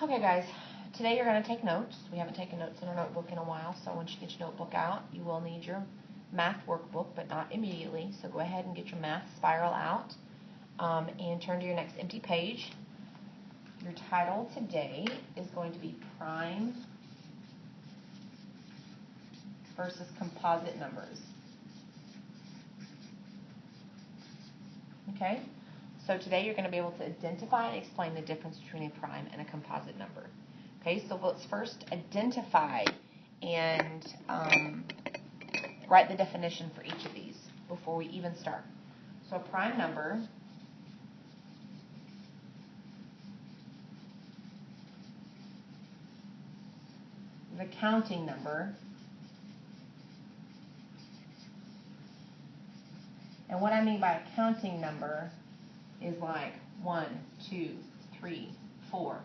Okay guys, today you're going to take notes. We haven't taken notes in our notebook in a while, so once you get your notebook out, you will need your math workbook, but not immediately. So go ahead and get your math spiral out and turn to your next empty page. Your title today is going to be Prime versus Composite Numbers. Okay? So today you're going to be able to identify and explain the difference between a prime and a composite number. Okay, so let's first identify and write the definition for each of these before we even start. So a prime number is a counting number. And what I mean by a counting number is like 1, 2, 3, 4.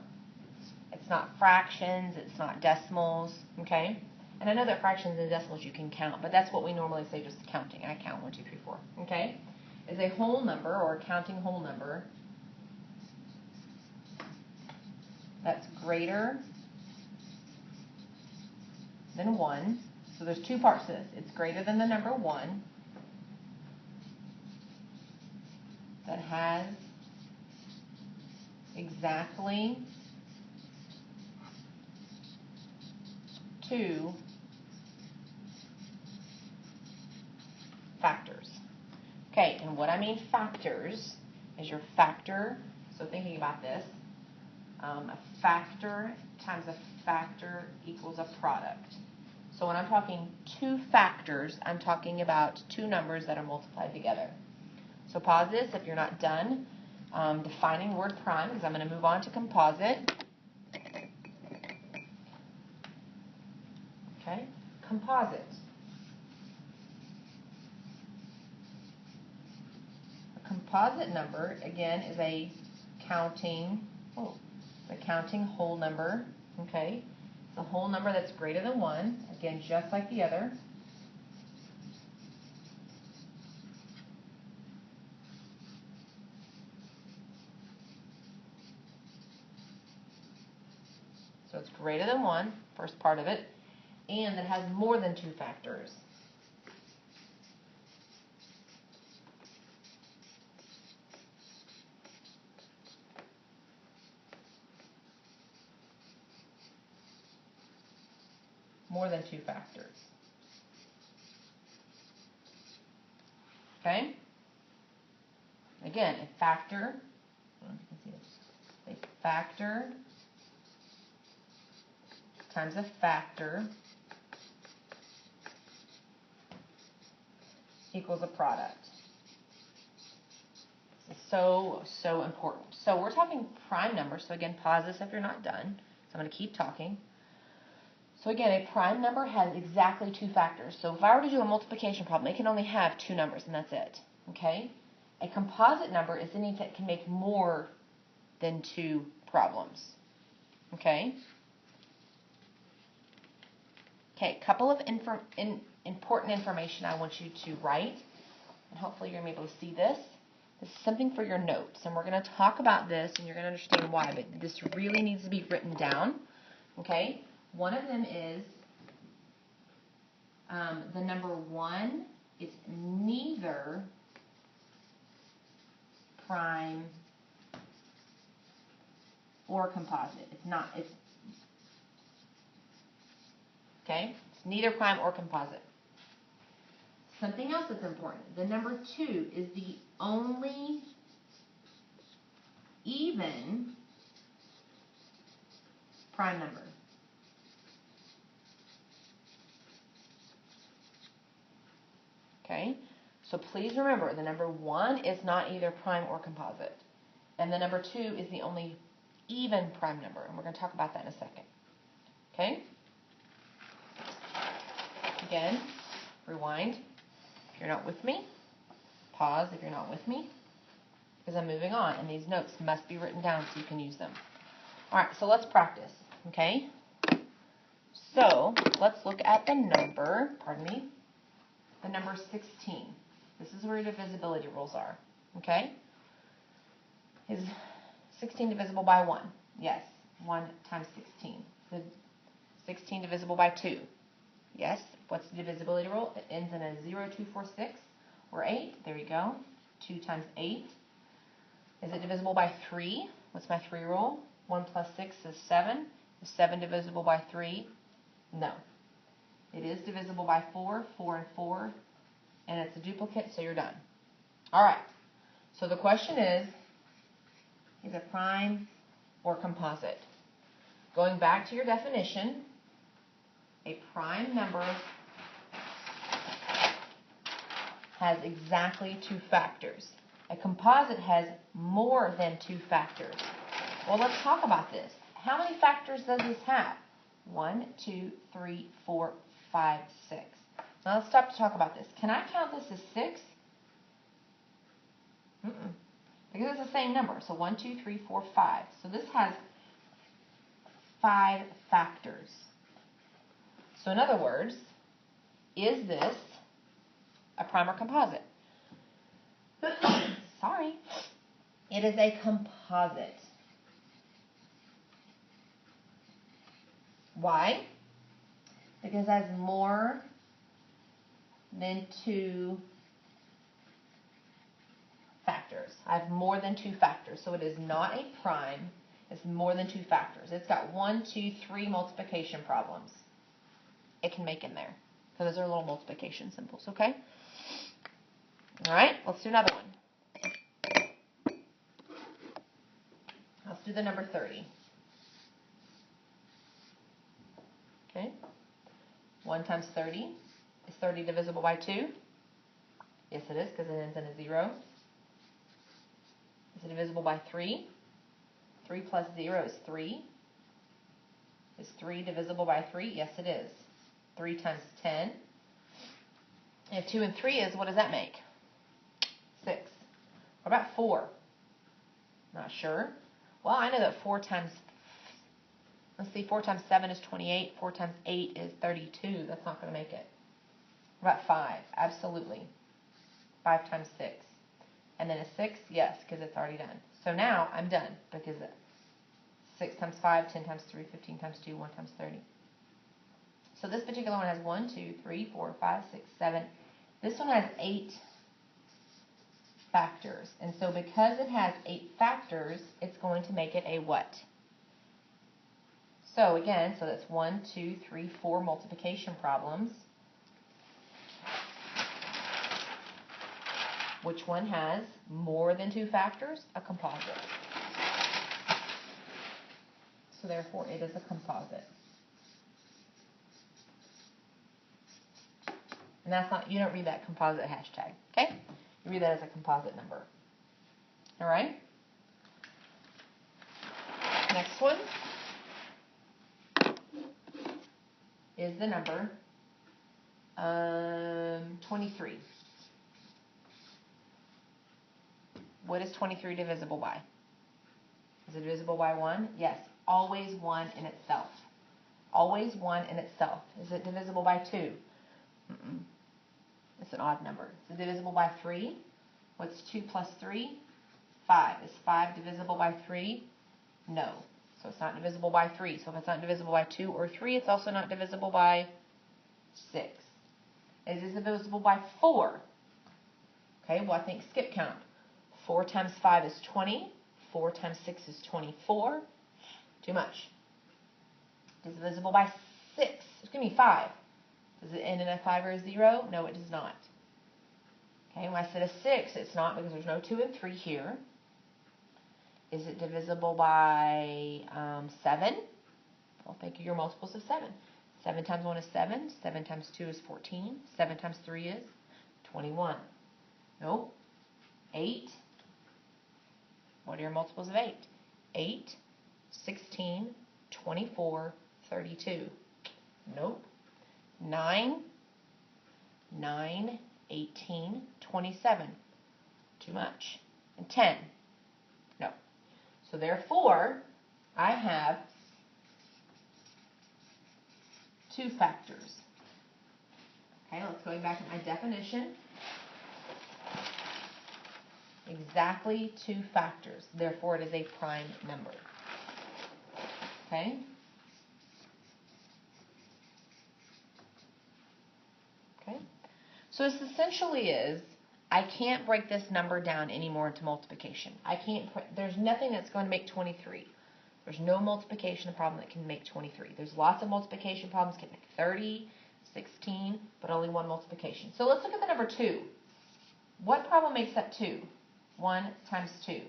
It's not fractions, it's not decimals, okay? And I know that fractions and decimals you can count, but that's what we normally say, just counting. I count 1, 2, 3, 4, okay? Is a whole number or a counting whole number that's greater than 1. So there's two parts to this. It's greater than the number 1 that has exactly 2 factors. Okay, and what I mean factors is your factor. So thinking about this, a factor times a factor equals a product. So when I'm talking 2 factors, I'm talking about 2 numbers that are multiplied together. So pause this if you're not done defining the word prime, because I'm going to move on to composite. Okay, composite. A composite number, again, is a counting whole number. Okay, it's a whole number that's greater than 1. Again, just like the other. So it's greater than 1, first part of it, and it has more than 2 factors. More than 2 factors. Okay? Again, a factor, a factor times a factor equals a product. This is so important. So we're talking prime numbers. So again, pause this if you're not done. So I'm going to keep talking. So again, a prime number has exactly 2 factors. So if I were to do a multiplication problem, it can only have 2 numbers, and that's it. Okay? A composite number is anything that can make more than 2 problems. Okay? Okay, a couple of important information I want you to write, and hopefully you're going to be able to see this. This is something for your notes, and we're going to talk about this, and you're going to understand why, but this really needs to be written down. Okay? One of them is the number 1 is neither prime or composite. Okay? It's neither prime or composite. Something else that's important. The number 2 is the only even prime number. Okay? So please remember, the number 1 is not either prime or composite. And the number 2 is the only even prime number. And we're going to talk about that in a second. Okay? Again, rewind if you're not with me. Pause if you're not with me, because I'm moving on, and these notes must be written down so you can use them. All right, so let's practice, okay? So let's look at the number, the number 16. This is where your divisibility rules are, okay? Is 16 divisible by 1? Yes. 1 times 16. So 16 divisible by 2. Yes. What's the divisibility rule? It ends in a 0, 2, 4, 6, or 8. There you go. 2 times 8. Is it divisible by 3? What's my 3 rule? 1 plus 6 is 7. Is 7 divisible by 3? No. It is divisible by 4, 4 and 4, and it's a duplicate, so you're done. All right. So the question is it prime or composite? Going back to your definition, a prime number has exactly 2 factors. A composite has more than 2 factors. Well, let's talk about this. How many factors does this have? 1, 2, 3, 4, 5, 6. Now let's stop to talk about this. Can I count this as 6? Because it's the same number. So 1, 2, 3, 4, 5. So this has 5 factors. So in other words, is this a prime or composite? Sorry. It is a composite. Why? Because it has more than 2 factors. I have more than 2 factors. So it is not a prime. It's more than 2 factors. It's got 1, 2, 3 multiplication problems it can make in there. So those are little multiplication symbols, okay? All right, let's do another one. Let's do the number 30. Okay. 1 times 30. Is 30 divisible by 2? Yes, it is, because it ends in a 0. Is it divisible by 3? 3 plus 0 is 3. Is 3 divisible by 3? Yes, it is. 3 times 10. If 2 and 3 is, what does that make? 6. What about 4? Not sure. Well, I know that 4 times, let's see, 4 times 7 is 28. 4 times 8 is 32. That's not going to make it. What about 5? Absolutely. 5 times 6. And then a 6? Yes, because it's already done. So now I'm done, because 6 times 5, 10 times 3, 15 times 2, 1 times 30. So this particular one has 1, 2, 3, 4, 5, 6, 7. This one has 8 factors. And so because it has 8 factors, it's going to make it a what? So again, so that's 1, 2, 3, 4 multiplication problems. Which one has more than 2 factors? A composite. So therefore, it is a composite. And that's not, you don't read that composite hashtag, okay? You read that as a composite number. All right? Next one is the number 23. What is 23 divisible by? Is it divisible by 1? Yes. Always 1 in itself. Always 1 in itself. Is it divisible by 2? It's an odd number. Is it divisible by 3? What's 2 plus 3? 5. Is 5 divisible by 3? No. So it's not divisible by 3. So if it's not divisible by 2 or 3, it's also not divisible by 6. Is it divisible by 4? Okay, well, I think skip count. 4 times 5 is 20. 4 times 6 is 24. Too much. Is it divisible by 6? Excuse me, 5. Does it end in a 5 or a 0? No, it does not. Okay, when I said a 6, it's not, because there's no 2 and 3 here. Is it divisible by 7? Well, think of your multiples of 7. 7 times 1 is 7. 7 times 2 is 14. 7 times 3 is 21. Nope. 8. What are your multiples of 8? 8, 16, 24, 32. Nope. 9, 18, 27. Too much. And 10. No. So therefore, I have 2 factors. Okay, let's go back to my definition. Exactly 2 factors. Therefore, it is a prime number. Okay? Okay? So this essentially is, I can't break this number down anymore into multiplication. There's nothing that's going to make 23. There's no multiplication problem that can make 23. There's lots of multiplication problems that can make 30, 16, but only one multiplication. So let's look at the number 2. What problem makes that 2? 1 times 2.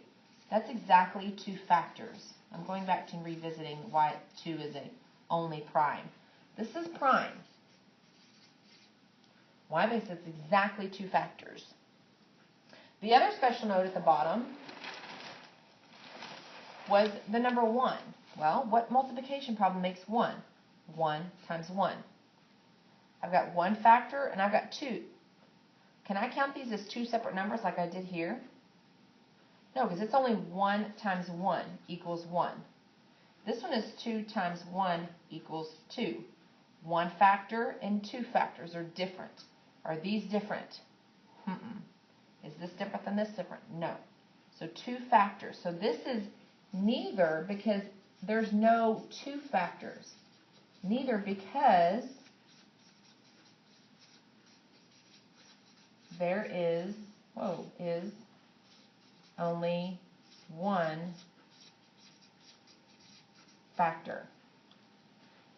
That's exactly 2 factors. I'm going back to revisiting why 2 is a only prime. This is prime. Why? Because it's exactly 2 factors. The other special note at the bottom was the number 1. Well, what multiplication problem makes 1? 1 times 1. I've got 1 factor and I've got 2. Can I count these as 2 separate numbers like I did here? No, because it's only 1 times 1 equals 1. This one is 2 times 1 equals 2. 1 factor and 2 factors are different. Are these different? Is this different than this different? No. So 2 factors. So this is neither, because there's no 2 factors. Neither because there is only 1 factor.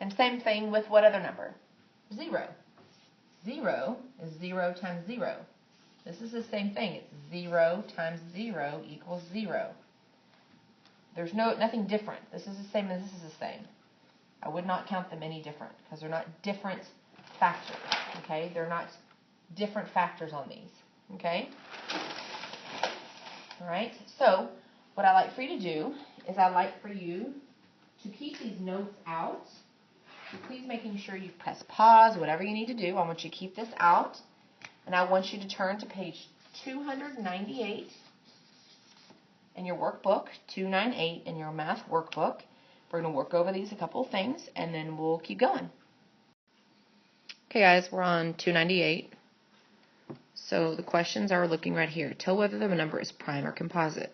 And same thing with what other number? 0. 0 is 0 times 0. This is the same thing. It's 0 times 0 equals 0. There's nothing different. This is the same as this is the same. I would not count them any different because they're not different factors. Okay? They're not different factors on these. Okay? All right? So, what I like for you to do is I like for you to keep these notes out. So please making sure you press pause, whatever you need to do. I want you to keep this out. And I want you to turn to page 298 in your workbook, 298 in your math workbook. We're going to work over these a couple of things, and then we'll keep going. Okay, guys, we're on 298. So the questions are looking right here. Tell whether the number is prime or composite.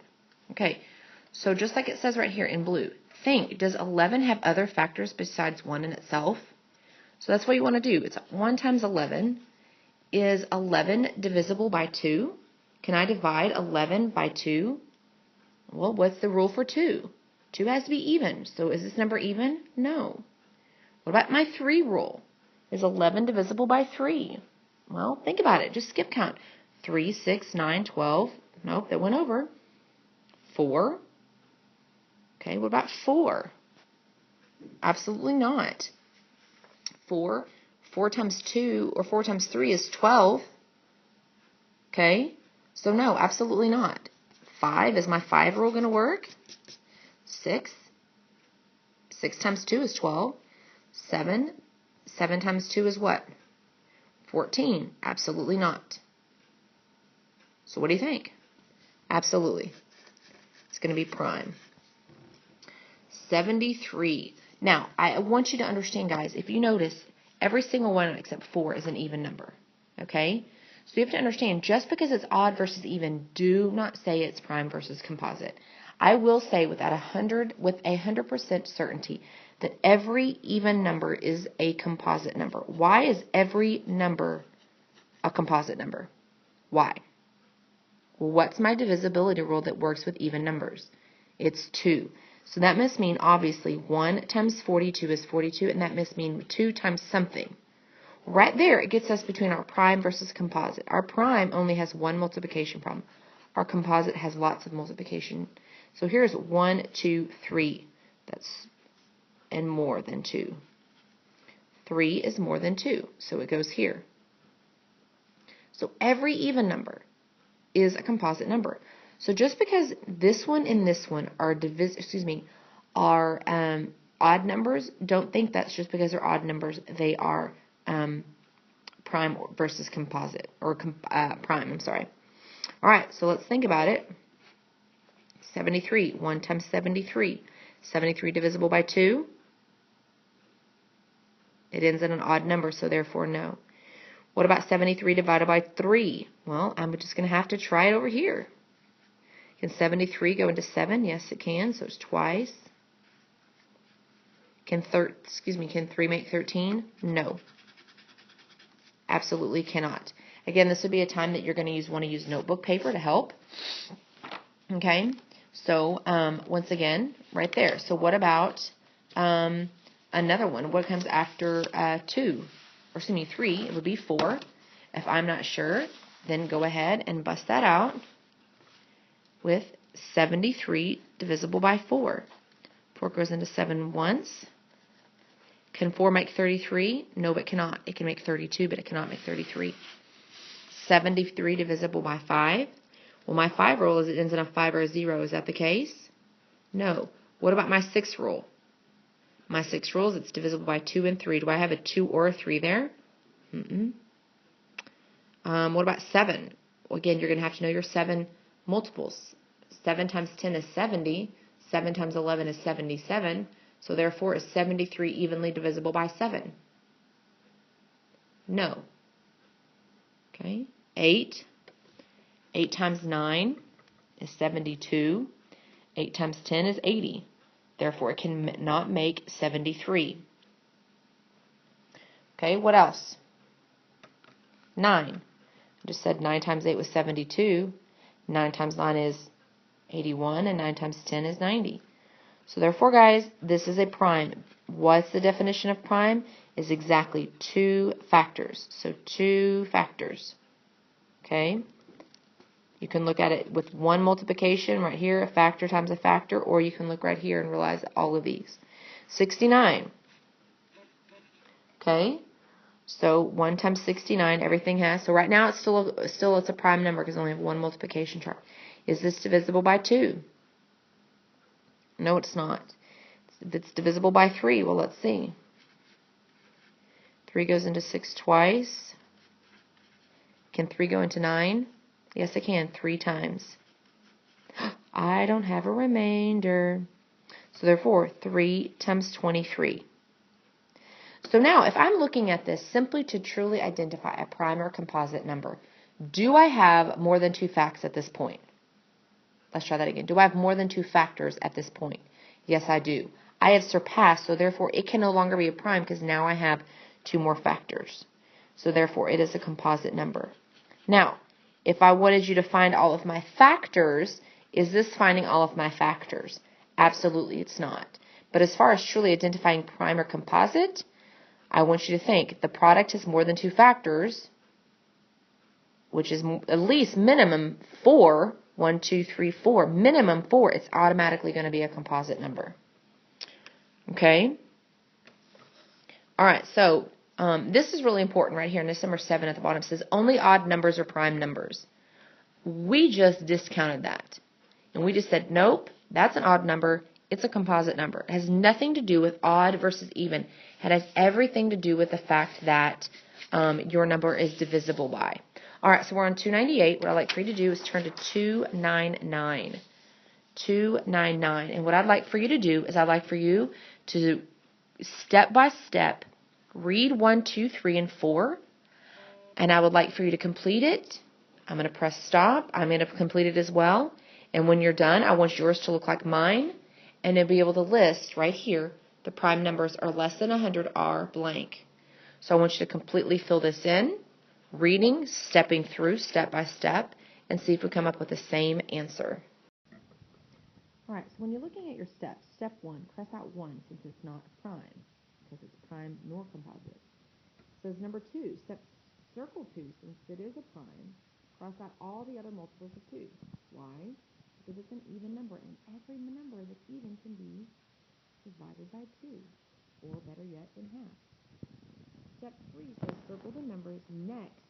Okay, so just like it says right here in blue, think, does 11 have other factors besides 1 in itself? So that's what you want to do. It's 1 times 11. Is 11 divisible by 2? Can I divide 11 by 2? Well, what's the rule for 2? 2 has to be even. So is this number even? No. What about my 3 rule? Is 11 divisible by 3? Well, think about it. Just skip count. 3, 6, 9, 12. Nope, that went over. 4. Okay, what about 4? Absolutely not. 4 times 2 or 4 times 3 is 12. Okay, so no, absolutely not. 5, is my 5 rule going to work? 6 times 2 is 12. 7 times 2 is what? 14. Absolutely not. So what do you think? Absolutely. It's going to be prime. 73. Now, I want you to understand, guys, if you notice, every single one except 4 is an even number. Okay? So you have to understand, just because it's odd versus even, do not say it's prime versus composite. I will say with 100% certainty that every even number is a composite number. Why is every number a composite number? Why? Well, what's my divisibility rule that works with even numbers? It's 2. So that must mean, obviously, 1 times 42 is 42, and that must mean 2 times something. Right there, it gets us between our prime versus composite. Our prime only has 1 multiplication problem. Our composite has lots of multiplication. So here's 1, 2, 3. That's and more than 2. 3 is more than 2, so it goes here. So every even number is a composite number. So just because this one and this one are odd numbers, don't think that's just because they're odd numbers. They are prime versus composite, or prime, I'm sorry. All right, so let's think about it. 73, 1 times 73. 73 divisible by 2. It ends in an odd number, so therefore no. What about 73 divided by 3? Well, I'm just going to have to try it over here. Can 73 go into 7? Yes, it can, so it's twice. Can 3 make 13? No. Absolutely cannot. Again, this would be a time that you're going to want to use notebook paper to help. Okay, so once again, right there. So what about another one? What comes after 2? Or excuse me, 3? It would be 4. If I'm not sure, then go ahead and bust that out with 73 divisible by 4. 4 goes into 7 once. Can 4 make 33? No, it cannot. It can make 32, but it cannot make 33. 73 divisible by 5. Well, my 5 rule is it ends in a 5 or a 0. Is that the case? No. What about my 6 rule? My 6 rule is it's divisible by 2 and 3. Do I have a 2 or a 3 there? What about 7? Well, again, you're going to have to know your 7 multiples. 7 times 10 is 70. 7 times 11 is 77. So therefore, is 73 evenly divisible by 7? No. Okay. 8. 8 times 9 is 72. 8 times 10 is 80. Therefore, it cannot make 73. Okay, what else? 9. I just said 9 times 8 was 72. 9 times 9 is 81, and 9 times 10 is 90. So therefore, guys, this is a prime. What's the definition of prime? Is exactly 2 factors. So 2 factors. Okay? You can look at it with one multiplication right here, a factor times a factor, or you can look right here and realize all of these. 69. Okay? So 1 times 69, everything has. So right now it's still it's a prime number because I only have one multiplication chart. Is this divisible by 2? No, it's not. If it's divisible by 3, well, let's see. 3 goes into 6 twice. Can 3 go into 9? Yes, it can. 3 times. I don't have a remainder. So therefore, 3 times 23. So now, if I'm looking at this simply to truly identify a prime or composite number, do I have more than 2 facts at this point? Let's try that again. Do I have more than 2 factors at this point? Yes, I do. I have surpassed, so therefore it can no longer be a prime because now I have 2 more factors. So therefore it is a composite number. Now, if I wanted you to find all of my factors, is this finding all of my factors? Absolutely, it's not. But as far as truly identifying prime or composite, I want you to think the product has more than 2 factors, which is at least minimum 4. 1, 2, 3, 4. Minimum 4. It's automatically going to be a composite number. Okay? All right, so this is really important right here. In this number 7 at the bottom, it says only odd numbers are prime numbers. We just discounted that. And we just said, nope, that's an odd number. It's a composite number. It has nothing to do with odd versus even. It has everything to do with the fact that your number is divisible by. All right, so we're on 298. What I'd like for you to do is turn to 299. 299. And what I'd like for you to do is I'd like for you to step by step read 1, 2, 3, and 4. And I would like for you to complete it. I'm going to press stop. I'm going to complete it as well. And when you're done, I want yours to look like mine. And you'll be able to list right here the prime numbers are less than 100 are blank. So I want you to completely fill this in, reading, stepping through step by step, and see if we come up with the same answer. All right, so when you're looking at your steps, step 1, cross out 1 since it's not prime, because it's prime nor composite. Says number 2, circle 2 since it is a prime, cross out all the other multiples of 2. Why? Because it's an even number, and every number that's even can be divided by 2, or better yet, in half. Step 3 says circle the numbers next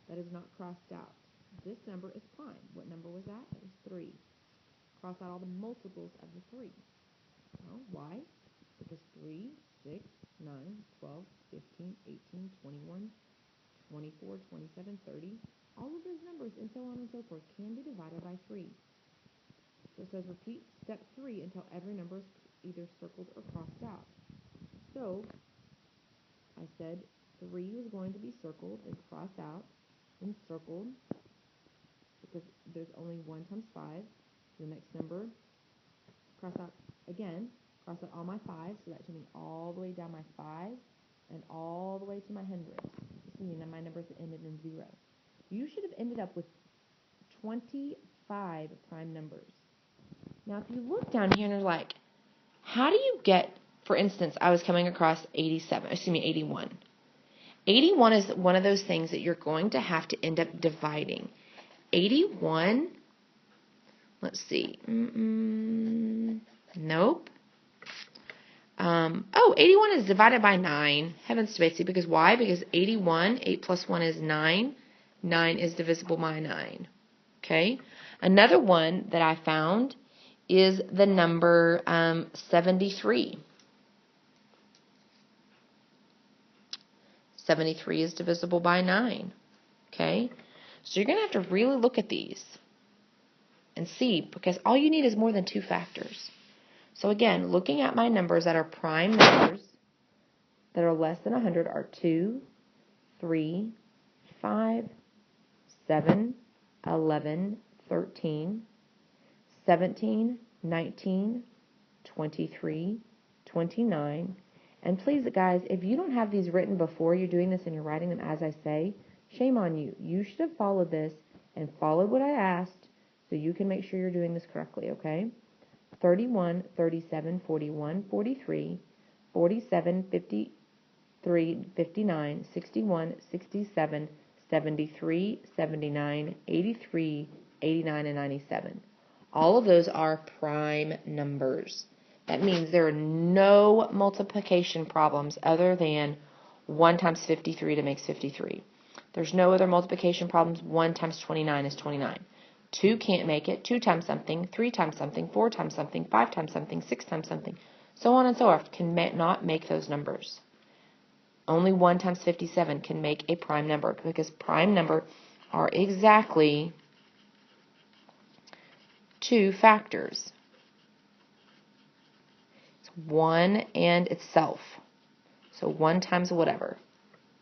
that is not crossed out. This number is prime. What number was that? It was 3. Cross out all the multiples of the 3. Well, why? Because 3, 6, 9, 12, 15, 18, 21, 24, 27, 30, all of those numbers and so on and so forth can be divided by 3. So it says repeat step 3 until every number is either circled or crossed out. So I said 3 was going to be circled and crossed out and circled because there's only 1 times 5. The next number, cross out again, Cross out all my 5s, so that should mean all the way down my 5 and all the way to my hundreds. This means my numbers ended in 0. You should have ended up with 25 prime numbers. Now, if you look down here and you're like, how do you get, for instance, I was coming across 81. 81 is one of those things that you're going to have to end up dividing. 81, let's see, nope. 81 is divided by 9. Heavens to Betsy, because why? Because 81, 8 plus 1 is 9. 9 is divisible by 9. Okay? Another one that I found is the number 73. 73 is divisible by 9. Okay? So you're going to have to really look at these and see, because all you need is more than 2 factors. So again, looking at my numbers that are prime numbers that are less than 100 are 2, 3, 5, 7, 11, 13, 17, 19, 23, 29. And please, guys, if you don't have these written before you're doing this and you're writing them as I say, shame on you. You should have followed this and followed what I asked so you can make sure you're doing this correctly, okay? 31, 37, 41, 43, 47, 53, 59, 61, 67, 73, 79, 83, 89, and 97. All of those are prime numbers. That means there are no multiplication problems other than 1 times 53 to make 53. There's no other multiplication problems. 1 times 29 is 29. 2 can't make it. 2 times something, 3 times something, 4 times something, 5 times something, 6 times something, so on and so forth can not make those numbers. Only 1 times 57 can make a prime number, because prime number are exactly 2 factors. It's 1 and itself. So 1 times whatever.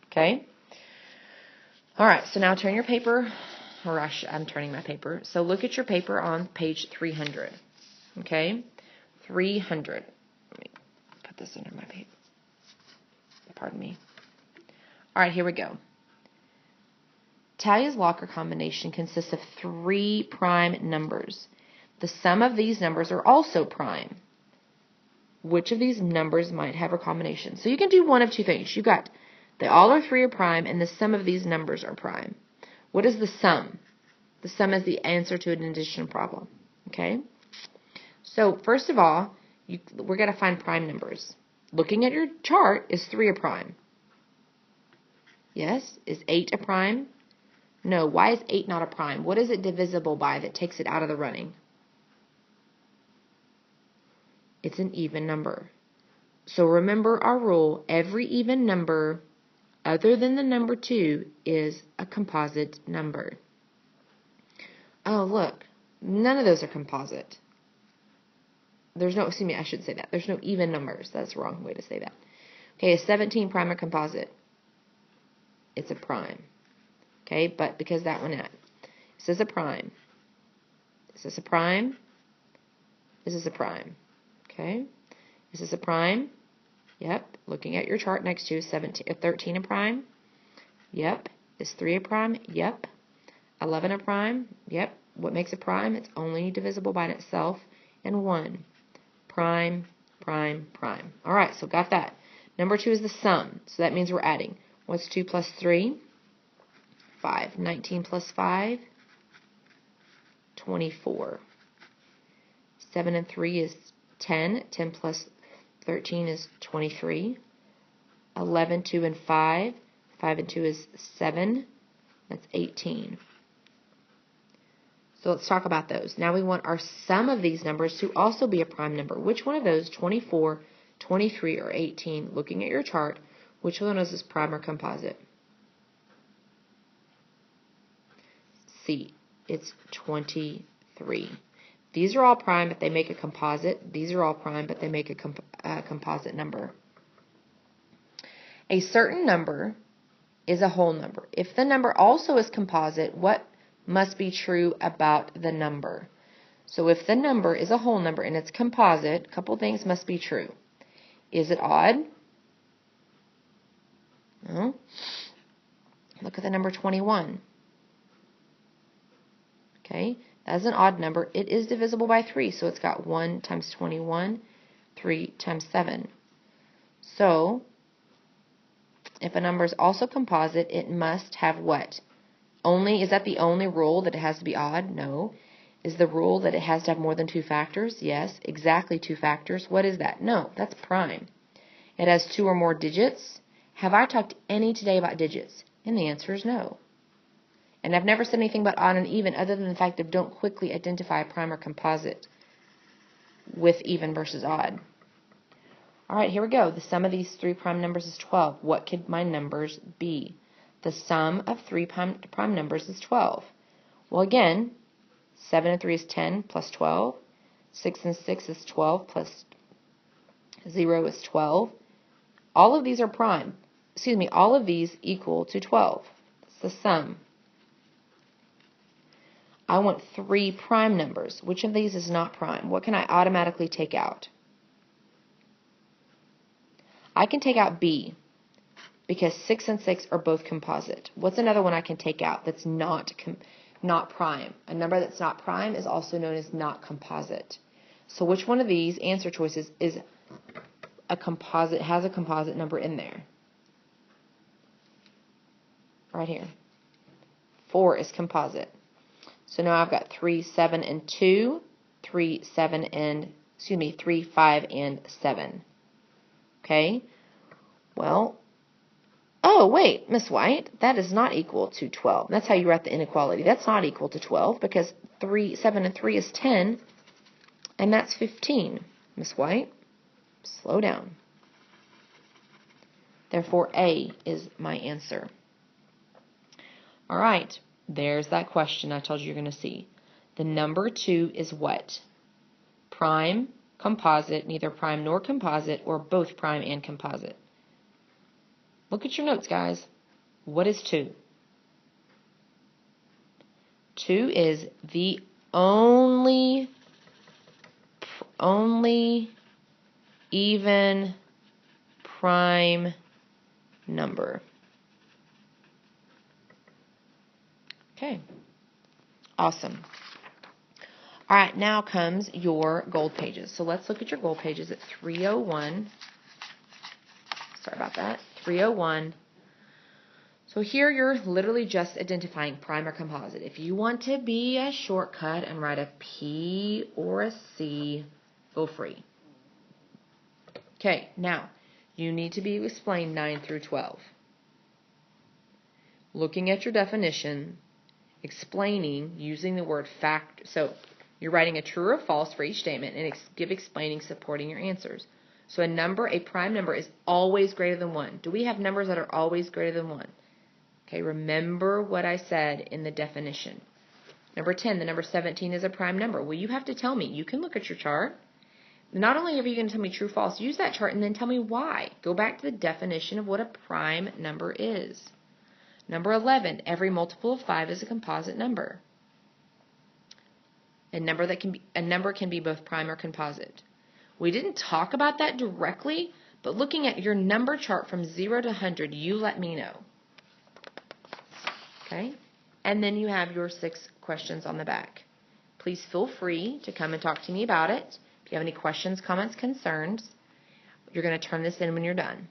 Okay? All right, so now turn your paper. I'm turning my paper. So look at your paper on page 300. Okay? 300. Let me put this under my paper. Pardon me. All right, here we go. Talia's locker combination consists of 3 prime numbers. The sum of these numbers are also prime. Which of these numbers might have a combination? So you can do one of 2 things. You got they all are 3 are prime, and the sum of these numbers are prime. What is the sum? The sum is the answer to an addition problem. Okay? So first of all, we're going to find prime numbers. Looking at your chart, is 3 a prime? Yes. Is 8 a prime? No. Why is 8 not a prime? What is it divisible by that takes it out of the running? It's an even number. So remember our rule, every even number other than the number 2 is a composite number. Oh, look, none of those are composite. There's no, excuse me, I should say that. There's no even numbers. That's the wrong way to say that. Okay, is 17 prime or composite? It's a prime. Okay, but because that one at. This is a prime. Is this a prime? This is a prime. Okay, is this a prime? Yep. Looking at your chart next to you, 13 a prime? Yep. Is 3 a prime? Yep. 11 a prime? Yep. What makes a prime? It's only divisible by itself. And 1. Prime, prime, prime. All right, so got that. Number 2 is the sum. So that means we're adding. What's 2 plus 3? 5. 19 plus 5? 24. 7 and 3 is 10. 10 plus 13 is 23. 11, 2, and 5. 5 and 2 is 7. That's 18. So let's talk about those. Now we want our sum of these numbers to also be a prime number. Which one of those, 24, 23, or 18, looking at your chart, which one is this prime or composite? C. It's 23. These are all prime, but they make a composite. These are all prime, but they make a composite number. A certain number is a whole number. If the number also is composite, what must be true about the number? So if the number is a whole number and it's composite, a couple things must be true. Is it odd? No. Look at the number 21. Okay, that's an odd number. It is divisible by 3, so it's got 1 times 21, 3 times 7. So, if a number is also composite, it must have what? Is that the only rule that it has to be odd? No. Is the rule that it has to have more than 2 factors? Yes, exactly 2 factors. What is that? No, that's prime. It has 2 or more digits. Have I talked any today about digits? And the answer is no. And I've never said anything about odd and even other than the fact that don't quickly identify a prime or composite with even versus odd. All right, here we go. The sum of these 3 prime numbers is 12. What could my numbers be? The sum of 3 prime numbers is 12. Well, again, 7 and 3 is 10 plus 12. 6 and 6 is 12 plus 0 is 12. All of these are prime. All of these equal to 12. That's the sum. I want 3 prime numbers. Which of these is not prime? What can I automatically take out? I can take out B because 6 and 6 are both composite. What's another one I can take out that's not prime? A number that's not prime is also known as not composite. So which one of these answer choices is a composite, has a composite number in there? Right here. 4 is composite. So now I've got 3, 7, and 2, 3, 5, and 7. Okay? Well, oh, wait, Miss White, that is not equal to 12. That's how you write the inequality. That's not equal to 12 because 3, 7, and 3 is 10, and that's 15. Miss White, slow down. Therefore, A is my answer. All right, there's that question I told you you're going to see. The number 2 is what? Prime, composite, neither prime nor composite, or both prime and composite. Look at your notes, guys. What is 2? 2 is the only even prime number. Okay. Awesome. All right, now comes your gold pages. So let's look at your gold pages at 301. Sorry about that. 301. So here you're literally just identifying prime or composite. If you want to be a shortcut and write a P or a C, feel free. Okay, now you need to be able to explain 9 through 12. Looking at your definition, explaining using the word fact. So you're writing a true or false for each statement and explaining supporting your answers. So a prime number is always greater than 1. Do we have numbers that are always greater than 1? Okay, remember what I said in the definition. Number 10, the number 17 is a prime number. Well, you have to tell me. You can look at your chart. Not only are you going to tell me true, false, use that chart and then tell me why. Go back to the definition of what a prime number is. Number 11, every multiple of 5 is a composite number. A number can be both prime or composite. We didn't talk about that directly, but looking at your number chart from 0 to 100, you let me know. Okay? And then you have your 6 questions on the back. Please feel free to come and talk to me about it. If you have any questions, comments, concerns, you're going to turn this in when you're done.